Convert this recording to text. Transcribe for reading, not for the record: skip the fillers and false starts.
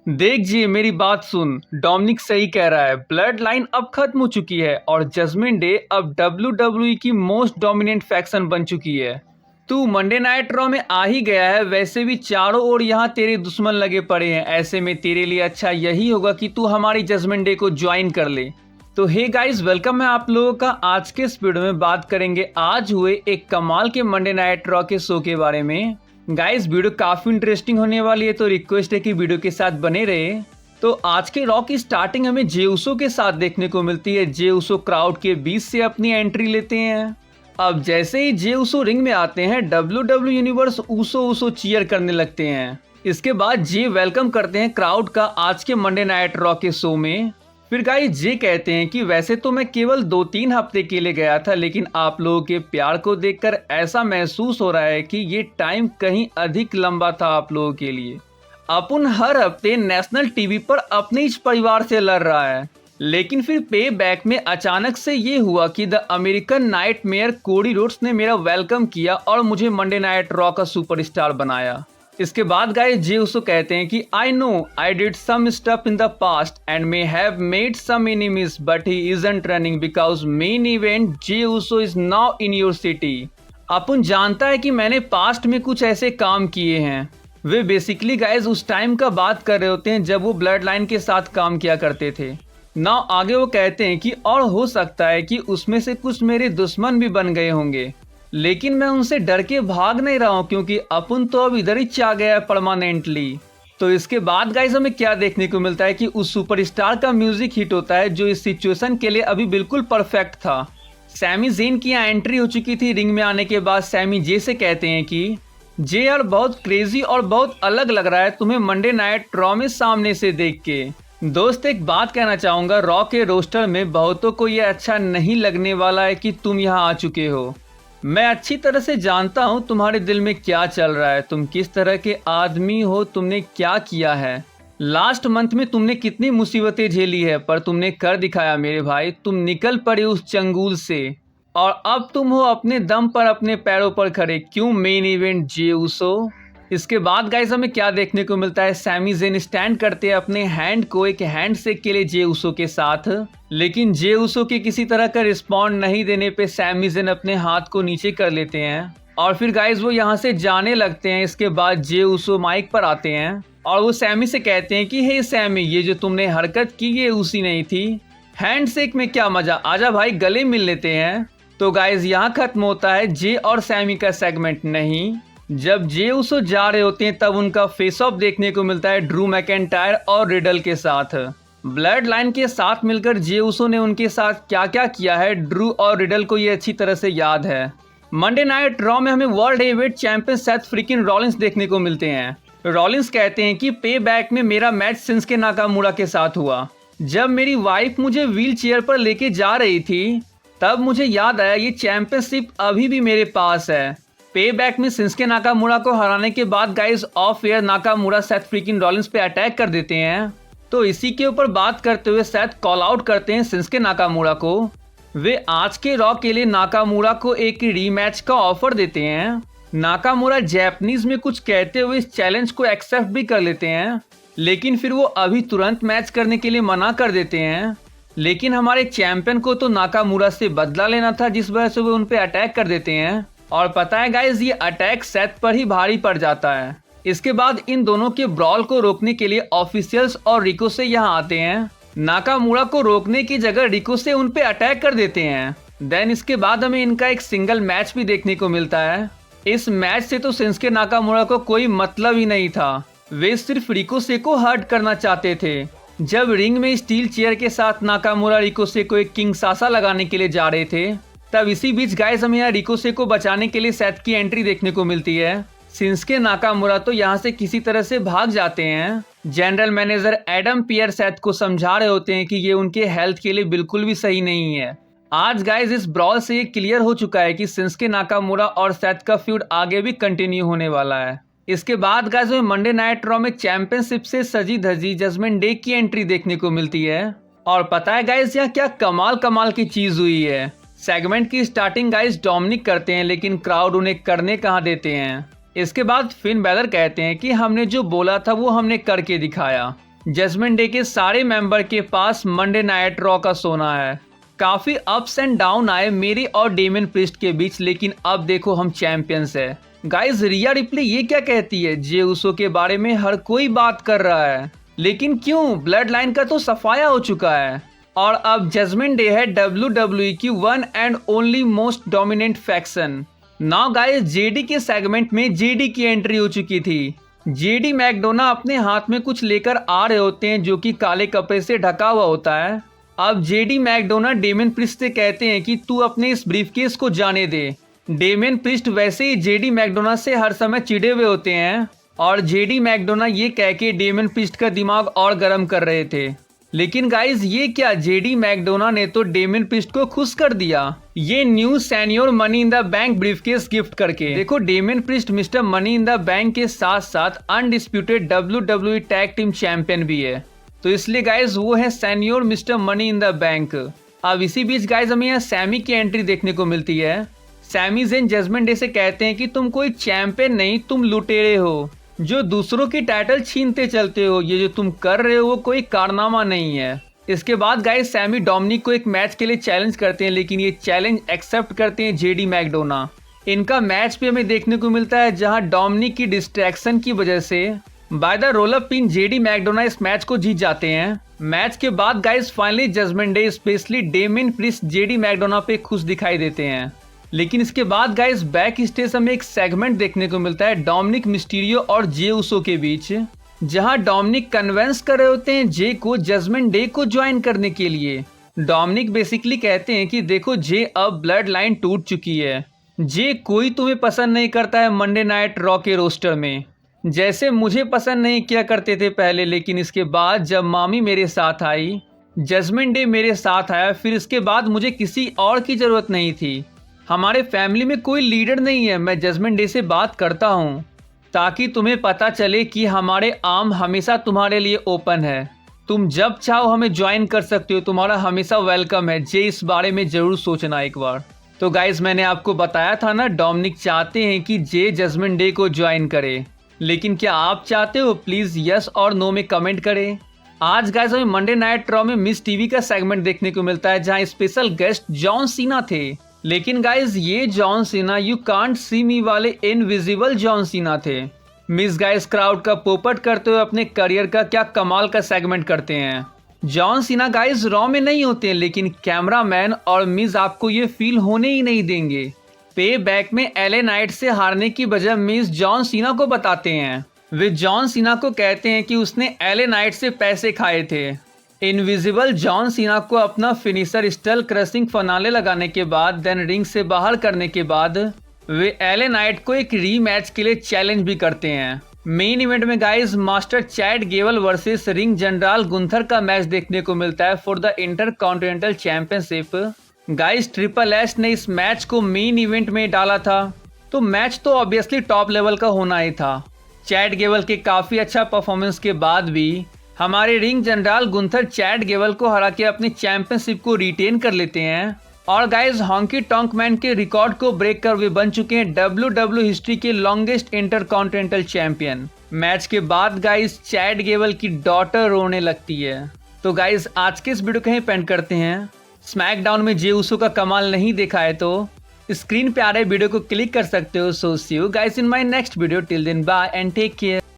देख जी मेरी बात सुन। डोमिनिक सही कह रहा है, ब्लड लाइन अब खत्म हो चुकी है और जजमेंट डे अब WWE की मोस्ट डोमिनेंट फैक्शन बन चुकी है। तू मंडे नाइट रॉ में आ ही गया है, वैसे भी चारों ओर यहाँ तेरे दुश्मन लगे पड़े हैं। ऐसे में तेरे लिए अच्छा यही होगा कि तू हमारी जजमेंट डे को ज्वाइन कर ले। तो हे गाइस, वेलकम है आप लोगों का। आज के इस वीडियो में बात करेंगे आज हुए एक कमाल के मंडे नाइट रॉ के शो के बारे में। गाइस वीडियो काफी इंटरेस्टिंग होने वाली है, तो रिक्वेस्ट है कि वीडियो के साथ बने रहे। तो आज के रॉ की स्टार्टिंग हमें जे उसो के साथ देखने को मिलती है। जे उसो क्राउड के बीच से अपनी एंट्री लेते हैं। अब जैसे ही जे उसो रिंग में आते हैं, WWE यूनिवर्स उसो उसो चीयर करने लगते हैं। इसके बाद जे वेलकम करते हैं क्राउड का आज के मंडे नाइट रॉ के शो में। फिर गाइस जे कहते हैं कि वैसे तो मैं केवल 2-3 हफ्ते के लिए गया था, लेकिन आप लोगों के प्यार को देखकर ऐसा महसूस हो रहा है कि ये टाइम कहीं अधिक लंबा था आप लोगों के लिए। अपन हर हफ्ते नेशनल टीवी पर अपने ही परिवार से लड़ रहा है, लेकिन फिर पे बैक में अचानक से ये हुआ कि the American nightmare Cody Rhodes ने मेरा वेलकम किया और मुझे मंडे नाइट रॉ का सुपरस्टार बनाया। इसके बाद गाइस जे उसो कहते हैं कि I know I did some stuff in the past and may have made some enemies but he isn't running because main event Jey Uso is now in your city. अपन जानता है कि मैंने past में कुछ ऐसे काम किए हैं। वे बेसिकली गाइस उस टाइम का बात कर रहे होते हैं जब वो ब्लड लाइन के साथ काम किया करते थे। नाउ आगे वो कहते हैं कि और हो सकता है कि उसमें से कुछ मेरे दुश्मन भी बन गए होंगे, लेकिन मैं उनसे डर के भाग नहीं रहा हूँ क्योंकि अपन तो अब इधर ही चा गया है परमानेंटली। तो इसके बाद गाइस हमें क्या देखने को मिलता है कि उस सुपरस्टार का म्यूजिक हिट होता है जो इस सिचुएशन के लिए अभी बिल्कुल परफेक्ट था। सैमी ज़ेन की यहाँ एंट्री हो चुकी थी। रिंग में आने के बाद सैमी जे से कहते हैं कि जे यार बहुत क्रेजी और बहुत अलग लग रहा है तुम्हें मंडे नाइट रॉ में सामने से देख के। दोस्त एक बात कहना चाहूंगा, रॉ के रोस्टर में बहुतों को यह अच्छा नहीं लगने वाला है कि तुम यहाँ आ चुके हो। मैं अच्छी तरह से जानता हूँ तुम्हारे दिल में क्या चल रहा है, तुम किस तरह के आदमी हो, तुमने क्या किया है। लास्ट मंथ में तुमने कितनी मुसीबतें झेली है, पर तुमने कर दिखाया मेरे भाई। तुम निकल पड़े उस चंगुल से और अब तुम हो अपने दम पर अपने पैरों पर खड़े। क्यों मेन इवेंट जे उसो। इसके बाद गाइस हमें क्या देखने को मिलता है, सैमी ज़ेन स्टैंड करते हैं अपने हैंड को एक हैंडशेक के लिए जे उसो के साथ, लेकिन जे उसो के किसी तरह का रिस्पॉन्ड नहीं देने पे सैमी ज़ेन अपने हाथ को नीचे कर लेते हैं और फिर गाइस वो यहाँ से जाने लगते हैं। इसके बाद जे उसो माइक पर आते हैं और वो सैमी से कहते हैं कि हे सैमी, ये जो तुमने हरकत की ये उसी नहीं थी। हैंडशेक में क्या मजा, आजा भाई गले मिल लेते हैं। तो गाइस यहाँ खत्म होता है जे और सैमी का सेगमेंट। नहीं, जब जे उसो जा रहे होते हैं तब उनका फेस ऑफ देखने को मिलता है ड्रू मैकेंटायर और रिडल के साथ। ब्लड लाइन के साथ मिलकर जे उसो ने उनके साथ क्या क्या किया है ड्रू और रिडल को ये अच्छी तरह से याद है। मंडे नाइट रॉ में हमें world heavyweight champion Seth Freakin Rollins देखने को मिलते हैं। रॉलिंस कहते हैं कि पे बैक में मेरा मैच शिंसुके नाकामुरा के साथ हुआ। जब मेरी वाइफ मुझे व्हील चेयर पर लेके जा रही थी तब मुझे याद आया ये चैंपियनशिप अभी भी मेरे पास है। पे बैक में शिंसुके नाकामुरा को हराने के बाद guys off air Nakamura Seth Freakin Rollins पे अटैक कर देते हैं। तो इसी के ऊपर बात करते हुए सेथ कॉल आउट करते हैं शिंसुके नाकामुरा को। वे आज के रॉ के लिए नाकामुरा को एक रीमैच का ऑफर देते हैं। नाकामुरा जैपनीज में कुछ कहते हुए इस चैलेंज को एक्सेप्ट भी कर लेते हैं, लेकिन फिर वो अभी तुरंत मैच करने के लिए मना कर देते हैं। लेकिन हमारे चैंपियन को तो नाकामुरा से बदला लेना था, जिस वजह से वे उन पे अटैक कर देते हैं और पता है गाइस ये अटैक सेथ पर ही भारी पड़ जाता है। इसके बाद इन दोनों के ब्रॉल को रोकने के लिए ऑफिशियल्स और रिकोशे यहाँ आते हैं। नाकामुरा को रोकने की जगह रिकोशे उन पे अटैक कर देते हैं। देन इसके बाद हमें इनका एक सिंगल मैच भी देखने को मिलता है। इस मैच से तो शिंसुके नाकामुरा को कोई मतलब ही नहीं था, वे सिर्फ रिकोशे को हर्ट करना चाहते थे। जब रिंग में स्टील चेयर के साथ नाकामुरा रिकोशे को एक किंग सासा लगाने के लिए जा रहे थे, तब इसी बीच गाइस हमें यहाँ रिकोशे को बचाने के लिए सेथ की एंट्री देखने को मिलती है। शिंसुके नाकामुरा तो यहाँ से किसी तरह से भाग जाते हैं। जनरल मैनेजर एडम पियर सेथ को समझा रहे होते हैं कि ये उनके हेल्थ के लिए बिल्कुल भी सही नहीं है। आज गाइस इस ब्रॉल से ये क्लियर हो चुका है कि शिंसुके नाकामुरा और सेथ का फ्यूड आगे भी कंटिन्यू होने वाला है। इसके बाद गाइस हमें मंडे नाइट रॉ में चैंपियनशिप से सजी धजी जजमेंट डे की एंट्री देखने को मिलती है। और पता है गाइस यहाँ क्या कमाल की चीज हुई है। सेगमेंट की स्टार्टिंग गाइस डोमिनिक करते हैं, लेकिन क्राउड उन्हें करने कहाँ देते हैं। इसके बाद फिन बैलर कहते हैं कि हमने जो बोला था वो हमने करके दिखाया। जजमेंट डे के सारे मेंबर के पास मंडे नाइट रॉ का सोना है। काफी अप्स एंड डाउन आए मेरे और डेमियन प्रिस्ट के बीच, लेकिन अब देखो हम चैंपियंस है। गाइस रिया रिप्ले ये क्या कहती है? जे उसो के बारे में हर कोई बात कर रहा है, लेकिन क्यों? ब्लड लाइन का तो सफाया हो चुका है और अब जजमेंट डे है WWE की one and only most dominant faction. Now guys JD के सेगमेंट में जेडी की एंट्री हो चुकी थी। जेडी मैकडोना अपने हाथ में कुछ लेकर आ रहे होते हैं जो कि काले कपड़े से ढका हुआ होता है। अब जेडी मैकडोना डेमियन प्रिस्ट से कहते हैं कि तू अपने इस ब्रीफकेस को जाने दे। डेमियन प्रिस्ट वैसे ही जेडी मैकडोना से हर समय चिढ़े हुए होते हैं और जेडी मैकडोना ये कह के डेमियन प्रिस्ट का दिमाग और गर्म कर रहे थे। लेकिन गाइज ये क्या, जेडी मैकडोना ने तो डेमियन प्रिस्ट को खुश कर दिया ये new senor money in the bank briefcase gift करके। देखो Damian Priest mister money in the bank के साथ साथ undisputed WWE tag team champion भी है, तो इसलिए गाइज वो है senor mister money in the bank. अब इसी बीच गाइज हमें यहाँ सैमी की एंट्री देखने को मिलती है। सैमी ज़ेन जजमेंट डे से कहते हैं कि तुम कोई चैंपियन नहीं, तुम लुटेरे हो जो दूसरों की टाइटल छीनते चलते हो। ये जो तुम कर रहे हो वो कोई कारनामा नहीं है। इसके बाद गाइस सैमी डोमिनिक को एक मैच के लिए चैलेंज करते हैं, लेकिन ये चैलेंज एक्सेप्ट करते हैं जेडी मैकडोना। इनका मैच भी हमें देखने को मिलता है जहां डोमिनिक की डिस्ट्रैक्शन की वजह से by the roll up pin JD McDonagh इस मैच को जीत जाते हैं। मैच के बाद guys finally Judgment Day specially Damian Priest JD McDonagh पे खुश दिखाई देते हैं। लेकिन इसके बाद गाइस बैक स्टेज हमें एक सेगमेंट देखने को मिलता है डोमिनिक मिस्टीरियो और जे उसो के बीच, जहां डोमिनिक कन्विंस कर रहे होते हैं जे को जजमेंट डे को ज्वाइन करने के लिए। डोमिनिक बेसिकली कहते हैं कि देखो जे अब ब्लड लाइन टूट चुकी है, जे कोई तुम्हें पसंद नहीं करता है मंडे नाइट रॉ के रोस्टर में, जैसे मुझे पसंद नहीं किया करते थे पहले, लेकिन इसके बाद जब मामी मेरे साथ आई, जजमेंट डे मेरे साथ आया, फिर इसके बाद मुझे किसी और की जरूरत नहीं थी। हमारे फैमिली में कोई लीडर नहीं है, मैं जजमेंट डे से बात करता हूँ ताकि तुम्हें पता चले कि हमारे आर्म हमेशा तुम्हारे लिए ओपन है। तुम जब चाहो हमें ज्वाइन कर सकते हो, तुम्हारा हमेशा वेलकम है। जे इस बारे में जरूर सोचना एक बार। तो गाइज मैंने आपको बताया था ना, डोमिनिक चाहते हैं कि जे जजमेंट डे को ज्वाइन करे, लेकिन क्या आप चाहते हो? प्लीज यस और नो में कमेंट करें। आज गाइज हमें मंडे नाइट रॉ में मिस टीवी का सेगमेंट देखने को मिलता है जहाँ स्पेशल गेस्ट जॉन सीना थे, लेकिन गाइज ये John Cena you can't see मी वाले इनविजिबल जॉन सीना थे। मिस गाइज क्राउड का पोपट करते हुए अपने करियर का क्या कमाल का सेगमेंट करते हैं। जॉन सीना गाइज रॉ में नहीं होते हैं, लेकिन कैमरामैन और मिस आपको ये फील होने ही नहीं देंगे। पे बैक में एले नाइट से हारने की वजह मिस जॉन सीना को बताते हैं। वे जॉन सीना को कहते हैं कि उसने एले नाइट से पैसे खाए थे। इनविजिबल जॉन सीना को अपना फिनिशर स्टल क्रशिंग फनाले लगाने के बाद देन रिंग से बाहर करने के बाद वे एले नाइट को एक रीमैच के लिए चैलेंज भी करते हैं। मेन इवेंट में guys master Chad Gavel versus ring general Gunther का मैच देखने को मिलता है for the intercontinental championship. Guys triple H ने इस मैच को मेन इवेंट में डाला था, तो मैच तो ऑब्वियसली टॉप लेवल का होना ही था। चैड गेवल के काफी अच्छा परफॉर्मेंस के बाद भी हमारे ring general Gunther Chad Gavel को हरा के अपनी चैंपियनशिप को रिटेन कर लेते हैं और गाइस हॉन्की टॉन्क मैन के रिकॉर्ड को ब्रेक कर वे बन चुके हैं WWE हिस्ट्री के लॉन्गेस्ट इंटरकॉन्टिनेंटल चैंपियन। मैच के बाद गाइस चैड गेवल की डॉटर रोने लगती है। तो गाइस आज के इस वीडियो को यहीं पेंड करते हैं। स्मैकडाउन में जे उसो का कमाल नहीं देखा है तो स्क्रीन पे आ रहे वीडियो को क्लिक कर सकते हो। So see you guys in my next video, till then bye and take care.